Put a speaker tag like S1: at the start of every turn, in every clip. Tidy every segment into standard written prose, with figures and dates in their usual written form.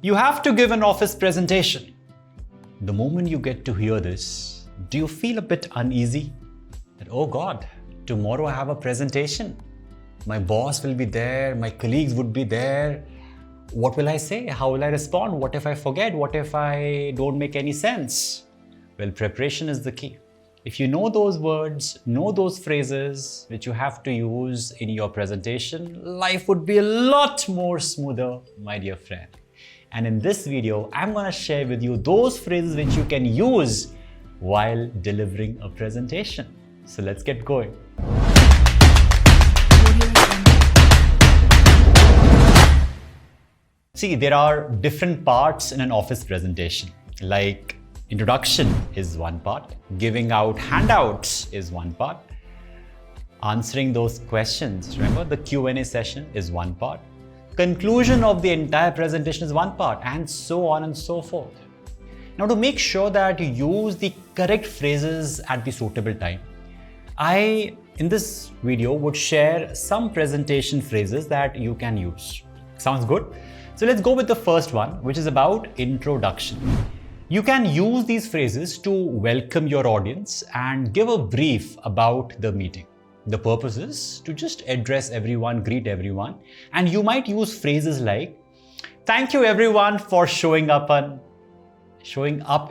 S1: You have to give an office presentation. The moment you get to hear this, do you feel a bit uneasy? That, oh God, tomorrow I have a presentation. My boss will be there, my colleagues would be there. What will I say? How will I respond? What if I forget? What if I don't make any sense? Well, preparation is the key. If you know those words, know those phrases which you have to use in your presentation, life would be a lot more smoother, my dear friend. And in this video, I'm going to share with you those phrases which you can use while delivering a presentation. So let's get going. See, there are different parts in an office presentation. Like introduction is one part, giving out handouts is one part, answering those questions, remember the Q&A session is one part, conclusion of the entire presentation is one part, and so on and so forth. Now, to make sure that you use the correct phrases at the suitable time, I, in this video, would share some presentation phrases that you can use. Sounds good? So let's go with the first one, which is about introduction. You can use these phrases to welcome your audience and give a brief about the meeting. The purpose is to just address everyone, greet everyone, and you might use phrases like, "Thank you everyone for showing up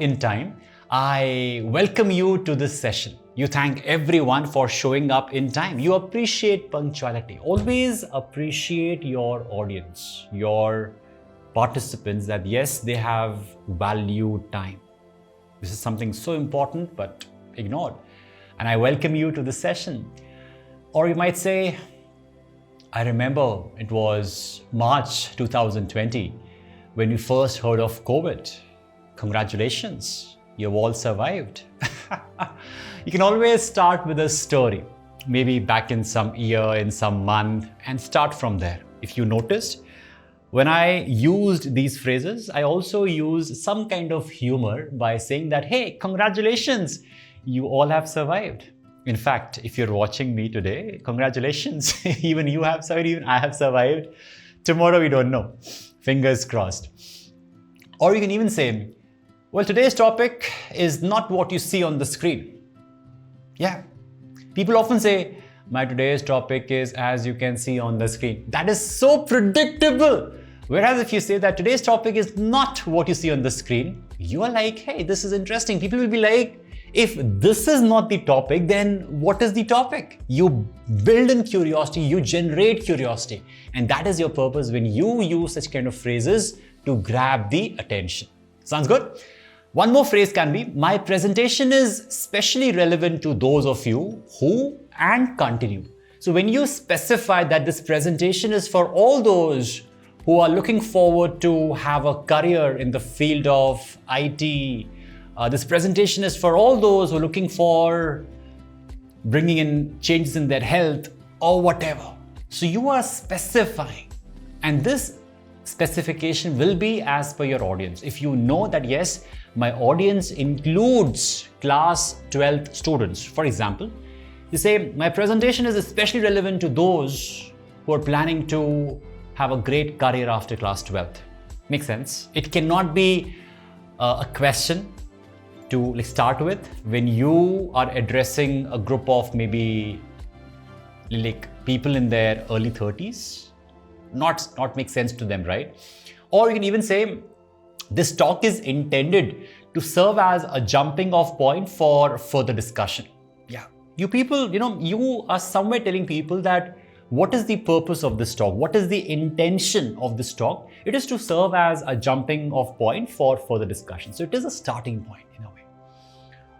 S1: in time. I welcome you to this session." You thank everyone for showing up in time. You appreciate punctuality. Always appreciate your audience, your participants, that yes, they have valued time. This is something so important but ignored. And I welcome you to the session. Or you might say, "I remember it was March 2020 when we first heard of COVID. Congratulations, you've all survived." You can always start with a story, maybe back in some year, in some month, and start from there. If you noticed, when I used these phrases, I also used some kind of humor by saying that, "Hey, congratulations, you all have survived." In fact, if you're watching me today, congratulations, even you have survived, even I have survived. Tomorrow we don't know, fingers crossed. Or you can even say, "Well, today's topic is not what you see on the screen." Yeah, people often say, "My today's topic is as you can see on the screen." That is so predictable. Whereas if you say that today's topic is not what you see on the screen, you are like, "Hey, this is interesting." People will be like, if this is not the topic, then what is the topic? You build in curiosity, you generate curiosity. And that is your purpose when you use such kind of phrases to grab the attention. Sounds good? One more phrase can be, "My presentation is especially relevant to those of you who," and continue. So when you specify that this presentation is for all those who are looking forward to have a career in the field of IT, this presentation is for all those who are looking for bringing in changes in their health or whatever. So you are specifying, and this specification will be as per your audience. If you know that, yes, my audience includes class 12th students, for example, you say, "My presentation is especially relevant to those who are planning to have a great career after class 12th. Makes sense? It cannot be a question to start with when you are addressing a group of maybe like people in their early 30s. Not make sense to them, right? Or you can even say, "This talk is intended to serve as a jumping off point for further discussion." Yeah, you people, you are somewhere telling people that what is the purpose of this talk? What is the intention of this talk? It is to serve as a jumping off point for further discussion. So it is a starting point in a way.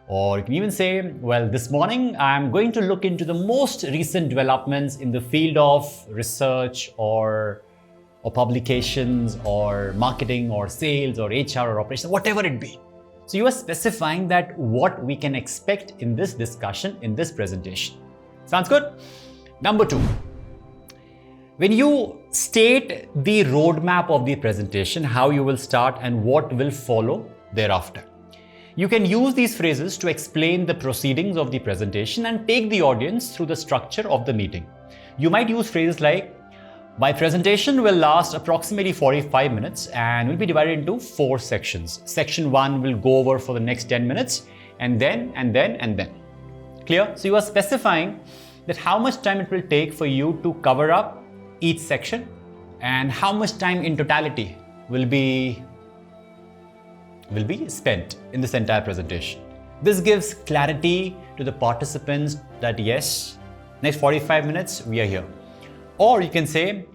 S1: Or you can even say, "Well, this morning I'm going to look into the most recent developments in the field of research or publications or marketing or sales or HR or operations," whatever it be. So you are specifying that what we can expect in this discussion, in this presentation. Sounds good? Number 2, when you state the roadmap of the presentation, how you will start and what will follow thereafter. You can use these phrases to explain the proceedings of the presentation and take the audience through the structure of the meeting. You might use phrases like, My presentation will last approximately 45 minutes and will be divided into 4 sections. Section 1 will go over for the next 10 minutes and then. Clear? So you are specifying that how much time it will take for you to cover up each section and how much time in totality will be spent in this entire presentation. This gives clarity to the participants that yes, next 45 minutes we are here. Or you can say,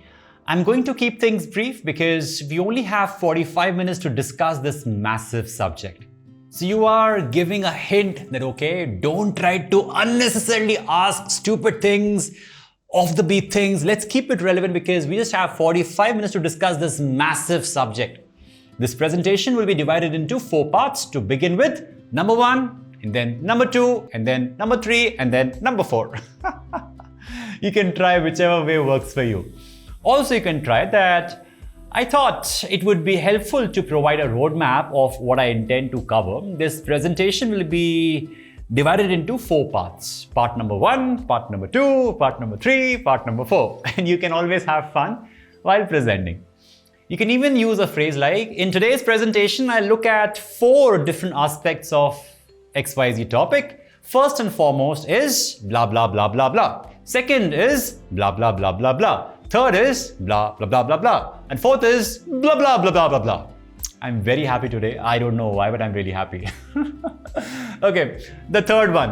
S1: I'm going to keep things brief because we only have 45 minutes to discuss this massive subject. So you are giving a hint that, okay, don't try to unnecessarily ask stupid things, off the beat things. Let's keep it relevant because we just have 45 minutes to discuss this massive subject. This presentation will be divided into 4 parts to begin with. Number 1, and then number 2, and then number 3, and then number 4. You can try whichever way works for you. Also, you can try that I thought it would be helpful to provide a roadmap of what I intend to cover. This presentation will be divided into 4 parts. Part number 1, part number 2, part number 3, part number 4. And you can always have fun while presenting. You can even use a phrase like, in today's presentation, I'll look at 4 different aspects of XYZ topic. First and foremost is blah, blah, blah, blah, blah. Second is blah, blah, blah, blah, blah. Third is blah, blah, blah, blah, blah. And fourth is blah, blah, blah, blah, blah, blah. I'm very happy today. I don't know why, but I'm really happy. Okay, the third one.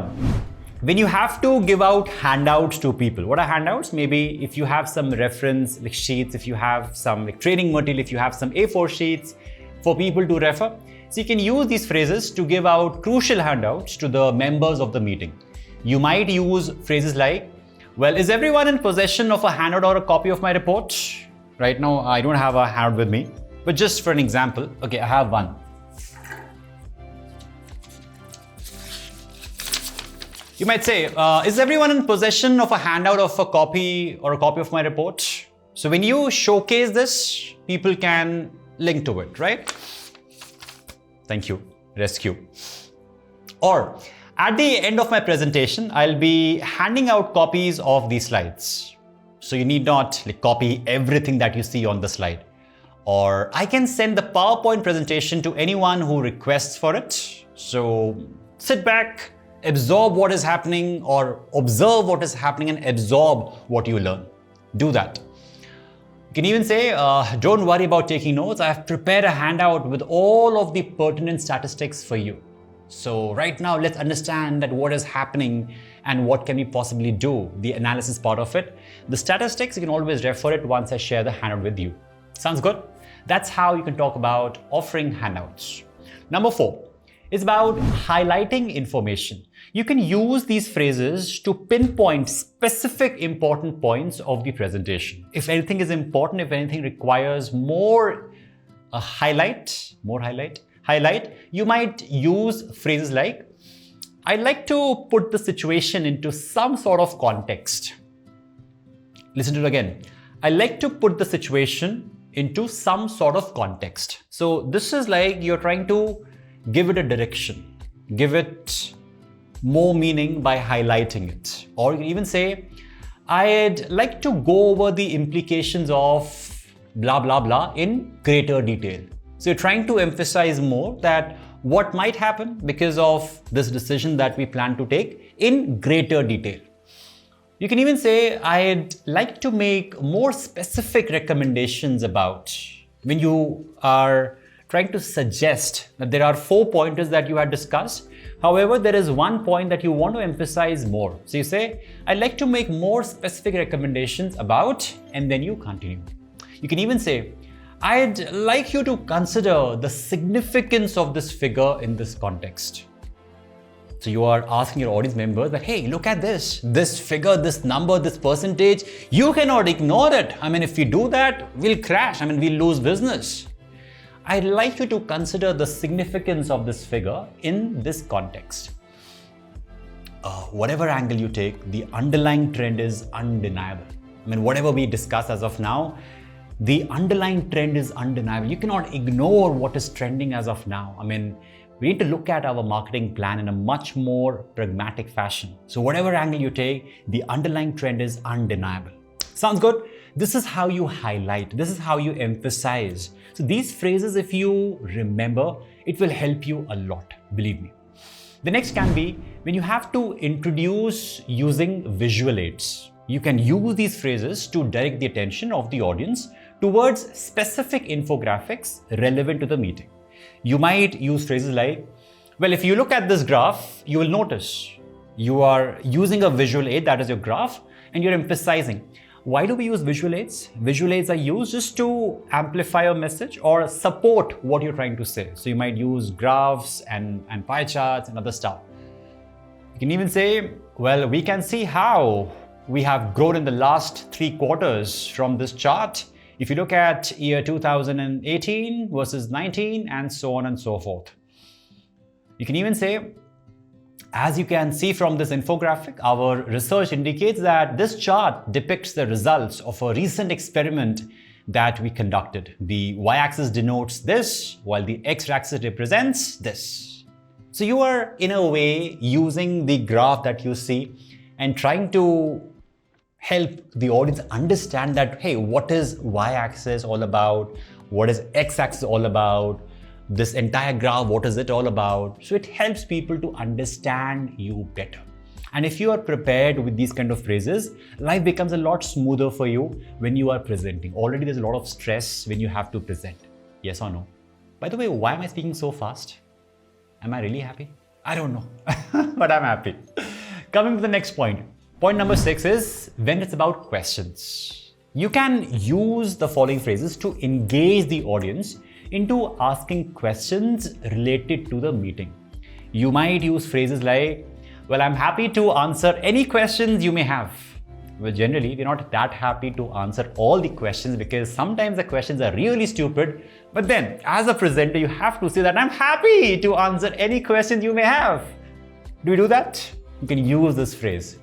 S1: When you have to give out handouts to people. What are handouts? Maybe if you have some reference like sheets, if you have some like training material, if you have some A4 sheets for people to refer. So you can use these phrases to give out crucial handouts to the members of the meeting. You might use phrases like, well, is everyone in possession of a handout or a copy of my report? Right now, I don't have a handout with me, but just for an example, okay, I have one. You might say, is everyone in possession of a handout of a copy or a copy of my report? So when you showcase this, people can link to it, right? Thank you, rescue. Or at the end of my presentation, I'll be handing out copies of these slides. So you need not like, copy everything that you see on the slide. Or I can send the PowerPoint presentation to anyone who requests for it. So sit back, absorb what is happening or observe what is happening and absorb what you learn. Do that. You can even say, don't worry about taking notes. I have prepared a handout with all of the pertinent statistics for you. So right now, let's understand that what is happening and what can we possibly do, the analysis part of it. The statistics, you can always refer it once I share the handout with you. Sounds good? That's how you can talk about offering handouts. Number 4 is about highlighting information. You can use these phrases to pinpoint specific important points of the presentation. If anything is important, if anything requires more highlight, you might use phrases like, I'd like to put the situation into some sort of context. Listen to it again. I'd like to put the situation into some sort of context. So this is like you're trying to give it a direction, give it more meaning by highlighting it. Or you can even say, I'd like to go over the implications of blah, blah, blah in greater detail. So you're trying to emphasize more that what might happen because of this decision that we plan to take in greater detail. You can even say, I'd like to make more specific recommendations about when you are trying to suggest that there are 4 pointers that you had discussed. However, there is one point that you want to emphasize more. So you say, I'd like to make more specific recommendations about, and then you continue. You can even say, I'd like you to consider the significance of this figure in this context. So you are asking your audience members that, hey, look at this figure, this number, this percentage, you cannot ignore it. I mean, if we do that, we'll crash. I mean, we'll lose business. I'd like you to consider the significance of this figure in this context. Whatever angle you take, the underlying trend is undeniable. I mean, whatever we discuss as of now, the underlying trend is undeniable. You cannot ignore what is trending as of now. I mean, we need to look at our marketing plan in a much more pragmatic fashion. So whatever angle you take, the underlying trend is undeniable. Sounds good? This is how you highlight, this is how you emphasize. So these phrases, if you remember, it will help you a lot, believe me. The next can be when you have to introduce using visual aids. You can use these phrases to direct the attention of the audience towards specific infographics relevant to the meeting. You might use phrases like, well, if you look at this graph, you will notice you are using a visual aid, that is your graph, and you're emphasizing. Why do we use visual aids? Visual aids are used just to amplify a message or support what you're trying to say. So you might use graphs and pie charts and other stuff. You can even say, well, we can see how we have grown in the last 3 quarters from this chart. If you look at year 2018 versus 19 and so on and so forth. You can even say, as you can see from this infographic, our research indicates that this chart depicts the results of a recent experiment that we conducted. The y-axis denotes this, while the x-axis represents this. So you are, in a way, using the graph that you see and trying to help the audience understand that, hey, what is y-axis all about? What is x-axis all about? This entire graph, what is it all about? So it helps people to understand you better. And if you are prepared with these kind of phrases, life becomes a lot smoother for you when you are presenting. Already there's a lot of stress when you have to present. Yes or no? By the way, why am I speaking so fast? Am I really happy? I don't know, but I'm happy. Coming to the next point. Point number 6 is when it's about questions. You can use the following phrases to engage the audience into asking questions related to the meeting. You might use phrases like, well, I'm happy to answer any questions you may have. Well, generally, we're not that happy to answer all the questions because sometimes the questions are really stupid. But then, as a presenter, you have to say that I'm happy to answer any questions you may have. Do you do that? You can use this phrase.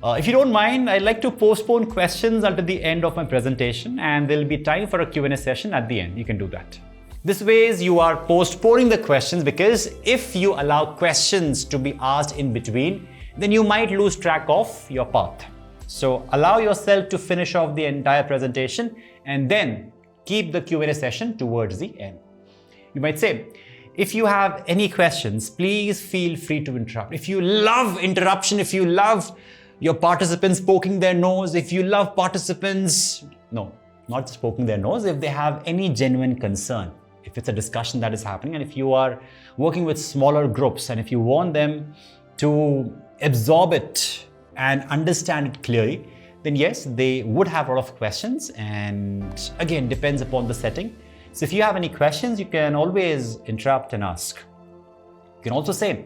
S1: If you don't mind, I'd like to postpone questions until the end of my presentation, and there'll be time for a Q&A session at the end. You can do that. This way, you are postponing the questions because if you allow questions to be asked in between, then you might lose track of your path. So allow yourself to finish off the entire presentation and then keep the Q&A session towards the end. You might say, if you have any questions, please feel free to interrupt. If you love interruption, if you love your participants poking their nose, if you love participants, no, not just poking their nose, if they have any genuine concern, if it's a discussion that is happening, and if you are working with smaller groups, and if you want them to absorb it and understand it clearly, then yes, they would have a lot of questions, and again, depends upon the setting. So if you have any questions, you can always interrupt and ask. You can also say,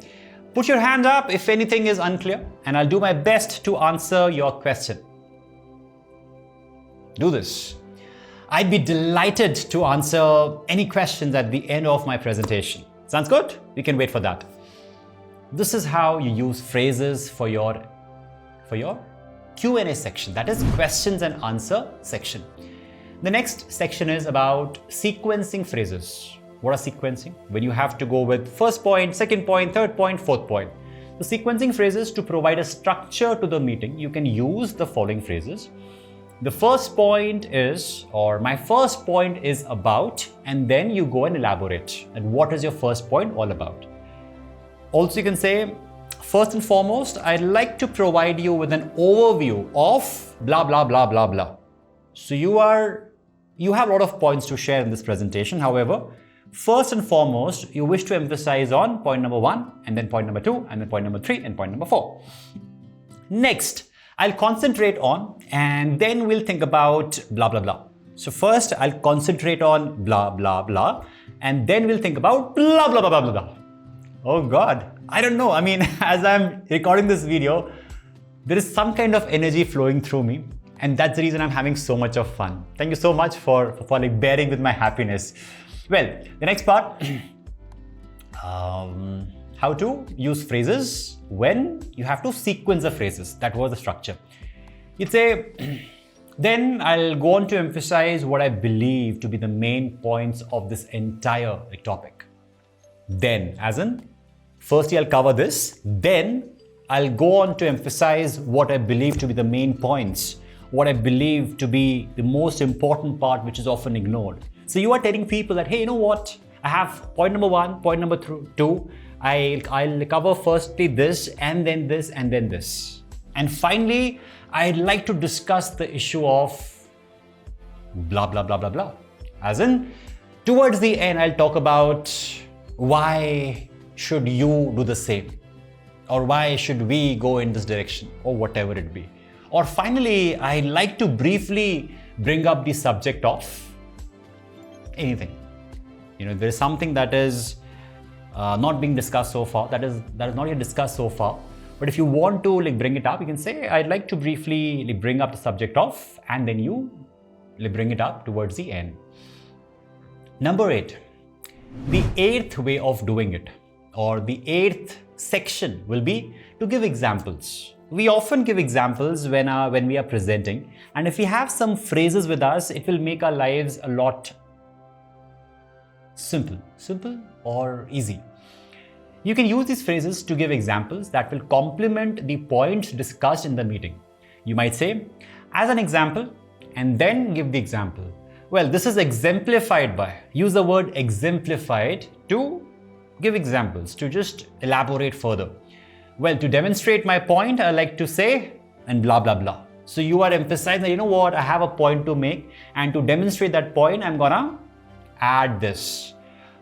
S1: put your hand up if anything is unclear, and I'll do my best to answer your question. Do this. I'd be delighted to answer any questions at the end of my presentation. Sounds good? We can wait for that. This is how you use phrases for your Q&A section, that is questions and answer section. The next section is about sequencing phrases. What are sequencing? When you have to go with first point, second point, third point, fourth point. The sequencing phrases to provide a structure to the meeting, you can use the following phrases. The first point is, or my first point is about, and then you go and elaborate. And what is your first point all about? Also, you can say, first and foremost, I'd like to provide you with an overview of blah, blah, blah, blah, blah. So you have a lot of points to share in this presentation. However, first and foremost, you wish to emphasize on point number 1, and then point number 2, and then point number 3, and point number 4. Next, I'll concentrate on, and then we'll think about blah, blah, blah. So first, I'll concentrate on blah, blah, blah, and then we'll think about blah, blah, blah, blah, blah. Oh God, I don't know. I mean, as I'm recording this video, there is some kind of energy flowing through me, and that's the reason I'm having so much of fun. Thank you so much for like bearing with my happiness. Well, the next part, how to use phrases when you have to sequence the phrases. That was the structure. You'd say, then I'll go on to emphasize what I believe to be the main points of this entire topic. Then, as in, firstly I'll cover this, then I'll go on to emphasize what I believe to be the main points what I believe to be the most important part, which is often ignored. So you are telling people that, hey, you know what? I have point number 1, point number 2. I'll cover firstly this, and then this, and then this. And finally, I'd like to discuss the issue of blah, blah, blah, blah, blah. As in, towards the end, I'll talk about why should you do the same? Or why should we go in this direction? Or whatever it be. Or finally, I'd like to briefly bring up the subject of anything. There is something that is not being discussed so far, that is not yet discussed so far. But if you want to bring it up, you can say, I'd like to briefly bring up the subject of, and then you bring it up towards the end. Number 8, the 8th way of doing it, or the 8th section will be to give examples. We often give examples when we are presenting, and if we have some phrases with us, it will make our lives a lot simple or easy. You can use these phrases to give examples that will complement the points discussed in the meeting. You might say, as an example, and then give the example. Well, this is exemplified by. Use the word exemplified to give examples, to just elaborate further. Well, to demonstrate my point, I like to say, and blah, blah, blah. So you are emphasizing that, you know what, I have a point to make, and to demonstrate that point, I'm gonna add this.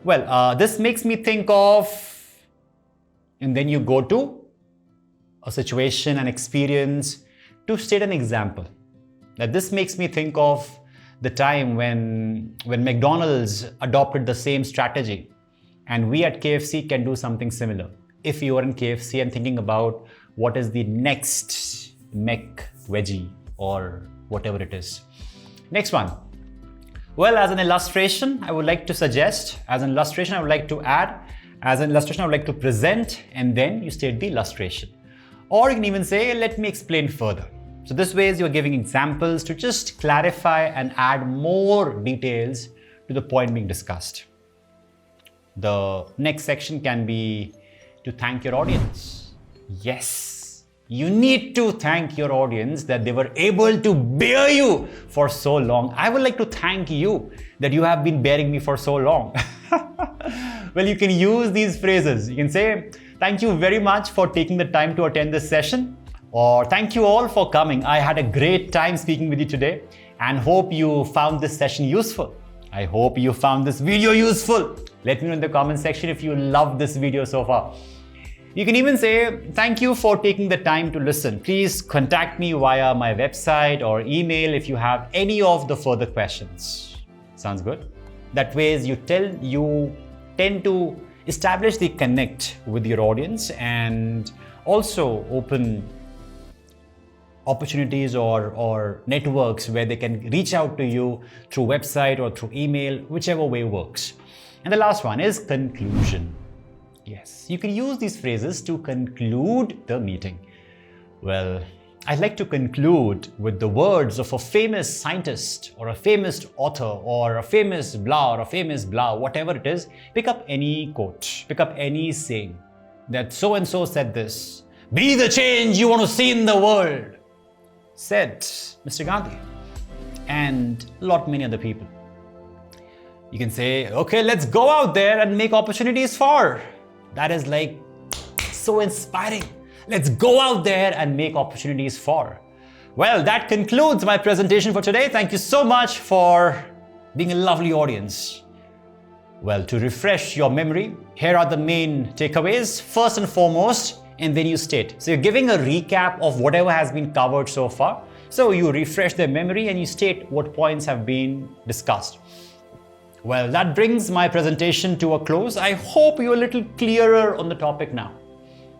S1: Well, this makes me think of, and then you go to a situation, an experience, to state an example. Now, this makes me think of the time when McDonald's adopted the same strategy, and we at KFC can do something similar. If you are in KFC and thinking about what is the next Mc veggie or whatever it is. Next one. Well, as an illustration, I would like to suggest, as an illustration, I would like to add, as an illustration, I would like to present, and then you state the illustration. Or you can even say, let me explain further. So this way you're giving examples to just clarify and add more details to the point being discussed. The next section can be to thank your audience. Yes, you need to thank your audience that they were able to bear you for so long. I would like to thank you that you have been bearing me for so long. Well, you can use these phrases. You can say, thank you very much for taking the time to attend this session. Or thank you all for coming. I had a great time speaking with you today and hope you found this session useful. I hope you found this video useful. Let me know in the comment section if you loved this video so far. You can even say, thank you for taking the time to listen. Please contact me via my website or email if you have any of the further questions. Sounds good? That way you tend to establish the connect with your audience and also open opportunities or networks where they can reach out to you through website or through email, whichever way works. And the last one is conclusion. Yes, you can use these phrases to conclude the meeting. Well, I'd like to conclude with the words of a famous scientist or a famous author or a famous blah, whatever it is. Pick up any quote, pick up any saying that so-and-so said this. Be the change you want to see in the world, said Mr. Gandhi, and a lot many other people. You can say, okay, let's go out there and make opportunities for. That is like so inspiring. Let's go out there and make opportunities for. Well, that concludes my presentation for today. Thank you so much for being a lovely audience. Well, to refresh your memory, here are the main takeaways. First and foremost, and then you state. So you're giving a recap of whatever has been covered so far. So you refresh their memory and you state what points have been discussed. Well, that brings my presentation to a close. I hope you're a little clearer on the topic now.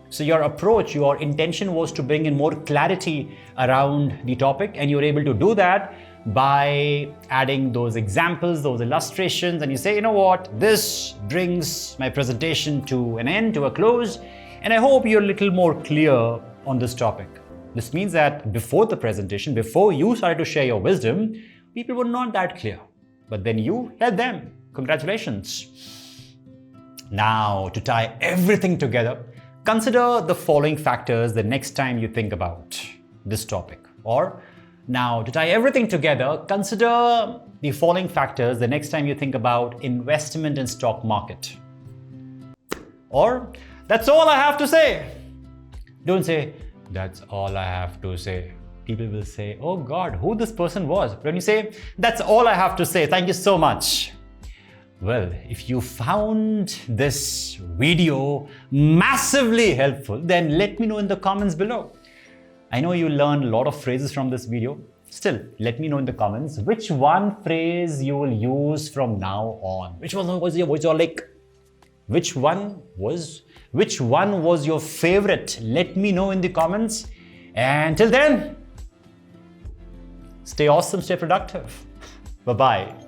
S1: So your approach, your intention was to bring in more clarity around the topic, and you're able to do that by adding those examples, those illustrations, and you say, you know what, this brings my presentation to an end, to a close. And I hope you're a little more clear on this topic. This means that before the presentation, before you started to share your wisdom, people were not that clear. But then you helped them. Congratulations. Now, to tie everything together, consider the following factors the next time you think about this topic, or Now, to tie everything together, consider the following factors the next time you think about investment in stock market. Or, that's all I have to say. Don't say, that's all I have to say. People will say, oh God, who this person was. But when you say, that's all I have to say, thank you so much. Well, if you found this video massively helpful, then let me know in the comments below. I know you learned a lot of phrases from this video. Still, let me know in the comments which one phrase you will use from now on. Which one was your favorite? Let me know in the comments. And till then, stay awesome, stay productive. Bye-bye.